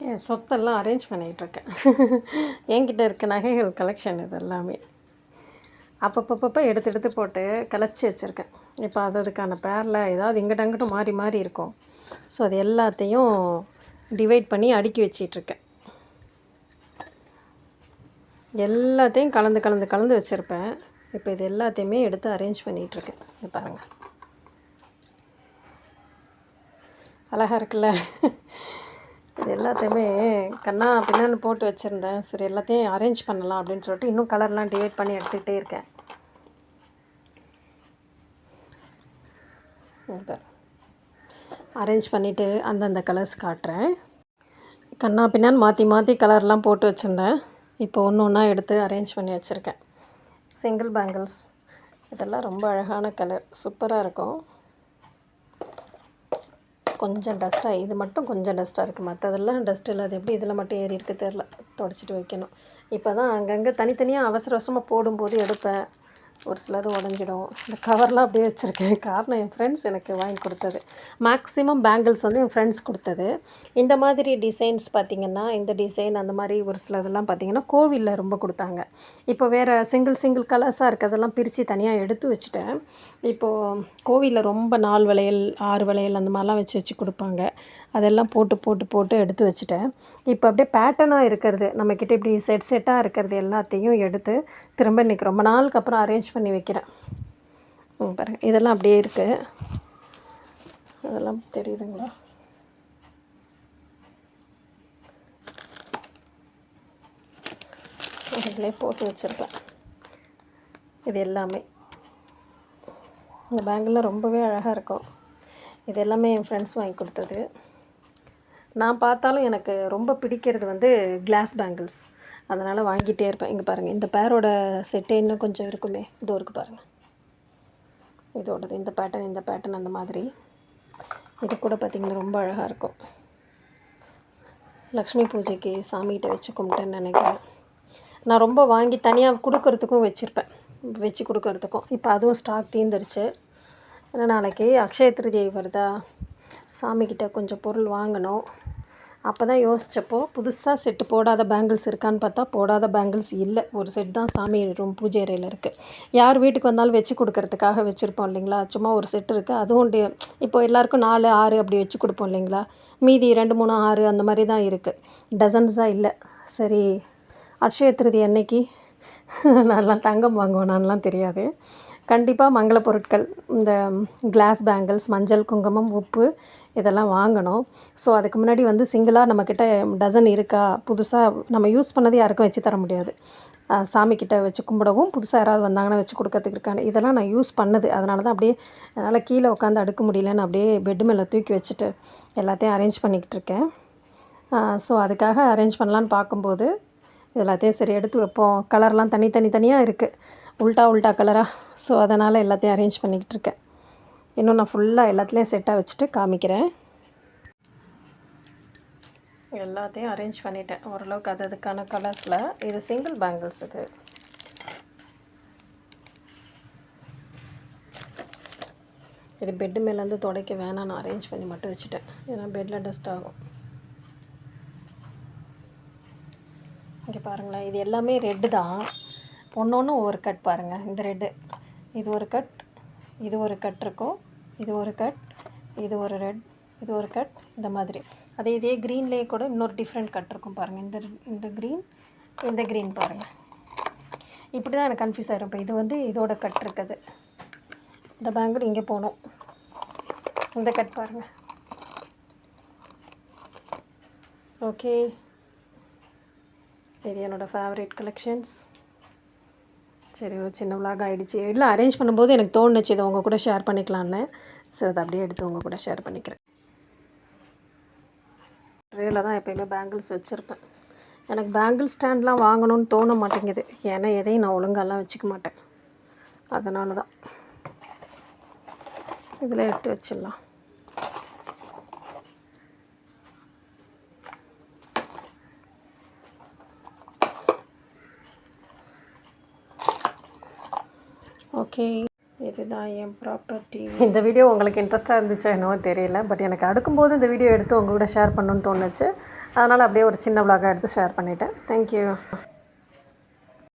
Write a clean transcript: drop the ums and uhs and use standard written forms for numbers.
என் சொத்தெல்லாம் அரேஞ்ச் பண்ணிகிட்ருக்கேன். என்கிட்ட இருக்க நகைகள் கலெக்ஷன் இது எல்லாமே. அப்பப்பப்போ எடுத்து எடுத்து போட்டு கலைச்சி வச்சுருக்கேன். இப்போ அதுக்கான பேரில் ஏதாவது இங்கிட்ட அங்கிட்டும் மாறி மாறி இருக்கும். ஸோ அது எல்லாத்தையும் டிவைட் பண்ணி அடுக்கி வச்சிட்ருக்கேன். எல்லாத்தையும் கலந்து கலந்து கலந்து வச்சுருப்பேன். இப்போ இது எல்லாத்தையுமே எடுத்து அரேஞ்ச் பண்ணிகிட்ருக்கேன். இது பாருங்கள், அழகாக இருக்குல்ல? இது எல்லாத்தையுமே கண்ணா பின்னான்னு போட்டு வச்சுருந்தேன். சரி, எல்லாத்தையும் அரேஞ்ச் பண்ணலாம் அப்படின்னு சொல்லிட்டு இன்னும் கலர்லாம் டிவைட் பண்ணி எடுத்துக்கிட்டே இருக்கேன். இப்போ அரேஞ்ச் பண்ணிவிட்டு அந்தந்த கலர்ஸ் காட்டுறேன். கண்ணா பின்னான்னு மாற்றி மாற்றி கலர்லாம் போட்டு வச்சுருந்தேன். இப்போ ஒன்று ஒன்றா எடுத்து அரேஞ்ச் பண்ணி வச்சுருக்கேன். சிங்கிள் பேங்கிள்ஸ் இதெல்லாம் ரொம்ப அழகான கலர், சூப்பராக இருக்கும். கொஞ்சம் டஸ்ட்டாக, இது மட்டும் கொஞ்சம் டஸ்ட்டாக இருக்குது. மற்றதெல்லாம் டஸ்ட் இல்லை. அது எப்படி இதில் மட்டும் ஏறி இருக்குது தெரில. துடைச்சிட்டு வைக்கணும். இப்போ தான் அங்கங்கே தனித்தனியாக அவசர அவசரமாக போடும்போது எடுப்பேன். ஒரு சிலது உடஞ்சிடும். இந்த கவர்லாம் அப்படியே வச்சுருக்கேன். காரணம் என் ஃப்ரெண்ட்ஸ் எனக்கு வாங்கி கொடுத்தது. மேக்ஸிமம் பேங்கிள்ஸ் வந்து என் ஃப்ரெண்ட்ஸ் கொடுத்தது. இந்த மாதிரி டிசைன்ஸ் பார்த்திங்கன்னா, இந்த டிசைன் அந்த மாதிரி ஒரு சிலதெல்லாம் பார்த்திங்கன்னா கோவிலில் ரொம்ப கொடுத்தாங்க. இப்போ வேறு சிங்கிள் சிங்கிள் கலர்ஸாக இருக்கிறதெல்லாம் பிரித்து தனியாக எடுத்து வச்சுட்டேன். இப்போது கோவிலில் ரொம்ப 4 வளையல் 6 வளையல் அந்த மாதிரிலாம் வச்சு வச்சு கொடுப்பாங்க. அதெல்லாம் போட்டு போட்டு போட்டு எடுத்து வச்சுட்டேன். இப்போ அப்படியே பேட்டர்னாக இருக்கிறது, நம்மக்கிட்ட இப்படி செட் செட்டாக இருக்கிறது எல்லாத்தையும் எடுத்து திரும்ப இன்றைக்கி ரொம்ப நாளுக்கு அப்புறம் அரேஞ்ச் பண்ணி வைக்கிறேன். பாருங்கள், இதெல்லாம் அப்படியே இருக்குது. அதெல்லாம் தெரியுதுங்களா? இதிலே போட்டு வச்சுருப்பேன். இது எல்லாமே இந்த பேங்கிள்லாம் ரொம்பவே அழகாக இருக்கும். இது எல்லாமே என் ஃப்ரெண்ட்ஸ் வாங்கி கொடுத்தது. நான் பார்த்தாலும் எனக்கு ரொம்ப பிடிக்கிறது வந்து கிளாஸ் பேங்கிள்ஸ். அதனால் வாங்கிட்டே இருப்பேன். இங்கே பாருங்கள், இந்த பேரோட செட்டே இன்னும் கொஞ்சம் இருக்குமே. இதோ இருக்குது பாருங்கள், இதோடது இந்த பேட்டர்ன் அந்த மாதிரி. இது கூட பார்த்திங்கன்னா ரொம்ப அழகாக இருக்கும். லக்ஷ்மி பூஜைக்கு சாமிகிட்ட வச்சு கும்பிட்டேன்னு நினைக்கிறேன். நான் ரொம்ப வாங்கி தனியாக கொடுக்கறதுக்கும் வச்சுருப்பேன், வச்சு கொடுக்கறதுக்கும். இப்போ அதுவும் ஸ்டாக் தீர்ந்துருச்சு. ஏன்னா நாளைக்கு அக்ஷய திருதியை வருதா, சாமிக்கிட்ட கொஞ்சம் பொருள் வாங்கணும். அப்போ தான் யோசித்தப்போ புதுசாக செட்டு போடாத பேங்கிள்ஸ் இருக்கான்னு பார்த்தா போடாத பேங்கிள்ஸ் இல்லை. ஒரு செட் தான் சாமி ரூம் பூஜை அறையில் இருக்குது. யார் வீட்டுக்கு வந்தாலும் வச்சு கொடுக்கறதுக்காக வச்சுருப்போம் இல்லைங்களா? சும்மா ஒரு செட் இருக்குது. அதுவும் இப்போ எல்லாேருக்கும் 4 6 அப்படி வச்சு கொடுப்போம் இல்லைங்களா? மீதி 2 3 6 அந்த மாதிரி தான் இருக்குது. டசன்ஸாக இல்லை. சரி, அக்ஷய திருதி அன்னைக்கு நான்லாம் தங்கம் வாங்குவேன், நான்லாம் தெரியாது. கண்டிப்பாக மங்கள பொருட்கள், இந்த கிளாஸ் பேங்கிள்ஸ், மஞ்சள் குங்குமம் உப்பு இதெல்லாம் வாங்கணும். ஸோ அதுக்கு முன்னாடி வந்து சிங்கிளாக நம்மக்கிட்ட டசன் இருக்கா, புதுசாக நம்ம யூஸ் பண்ணது யாருக்கும் வச்சு தர முடியாது. சாமிக்கிட்ட வச்சு கும்பிடவும், புதுசாக யாராவது வந்தாங்கன்னா வச்சு கொடுக்கறதுக்கு இருக்காங்க. இதெல்லாம் நான் யூஸ் பண்ணது. அதனால தான் அப்படியே என்னால் கீழே உட்காந்து அடுக்க முடியலன்னு அப்படியே பெட்டு மேலே தூக்கி வச்சுட்டு எல்லாத்தையும் அரேஞ்ச் பண்ணிக்கிட்டு இருக்கேன். ஸோ அதுக்காக அரேஞ்ச் பண்ணலான்னு பார்க்கும்போது எல்லாத்தையும் சரி எடுத்து வைப்போம். கலர்லாம் தனியாக இருக்குது, உல்ட்டா கலராக. ஸோ அதனால் எல்லாத்தையும் அரேஞ்ச் பண்ணிக்கிட்டு இருக்கேன். இன்னும் நான் ஃபுல்லாக எல்லாத்துலேயும் செட்டாக வச்சுட்டு காமிக்கிறேன். எல்லாத்தையும் அரேஞ்ச் பண்ணிட்டேன் ஓரளவுக்கு அதுக்கான கலர்ஸில். இது சிங்கிள் பேங்கிள்ஸ். இது பெட்டு மேலேருந்து துடைக்க வேணாம், நான் அரேஞ்ச் பண்ணி மட்டும் வச்சுட்டேன். ஏன்னா பெட்டில் டஸ்ட் ஆகும். இங்கே பாருங்களேன், இது எல்லாமே ரெட்டு தான். ஒன்று ஒவ்வொரு கட் பாருங்கள். இந்த ரெட்டு, இது ஒரு கட், இது ஒரு கட் இருக்கும், இது ஒரு கட், இது ஒரு ரெட், இது ஒரு கட், இந்த மாதிரி. இதே க்ரீன்லேயே கூட இன்னொரு டிஃப்ரெண்ட் கட் இருக்கும் பாருங்கள். இந்த க்ரீன், இந்த க்ரீன் பாருங்கள். இப்படி தான் எனக்கு கன்ஃபியூஸ் ஆகிரும். இப்போ இது வந்து இதோட கட் இருக்குது. இந்த பேங்கிள் இங்கே போகணும். இந்த கட் பாருங்கள். ஓகே, இது என்னோடய ஃபேவரட் கலெக்ஷன்ஸ். சரி, ஒரு சின்ன விலாக் ஆகிடுச்சு. இல்லை, அரேஞ்ச் பண்ணும்போது எனக்கு தோணுச்சு இதை உங்கள் கூட ஷேர் பண்ணிக்கலான்னு. சரி, அதை அப்படியே எடுத்து உங்கள் கூட ஷேர் பண்ணிக்கிறேன். ட்ரேயில் தான் எப்போயுமே பேங்கிள்ஸ் வச்சுருப்பேன். எனக்கு பேங்கிள் ஸ்டாண்ட்லாம் வாங்கணும்னு தோண மாட்டேங்குது. ஏன்னா எதையும் நான் ஒழுங்காலாம் வச்சுக்க மாட்டேன். அதனால தான் இதில் எடுத்து வச்சிடலாம். ஓகே, இது இதுதான் என் ப்ராப்பர்ட்டி. இந்த வீடியோ உங்களுக்கு இன்ட்ரெஸ்ட்டாக இருந்துச்சோ என்னவோ தெரியல. பட் எனக்கு அடுக்கும்போது இந்த வீடியோ எடுத்து உங்கள் கூட ஷேர் பண்ணணுன்னு தோணுச்சு. அதனால் அப்படியே ஒரு சின்ன vlog எடுத்து ஷேர் பண்ணிட்டேன். தேங்க்யூ.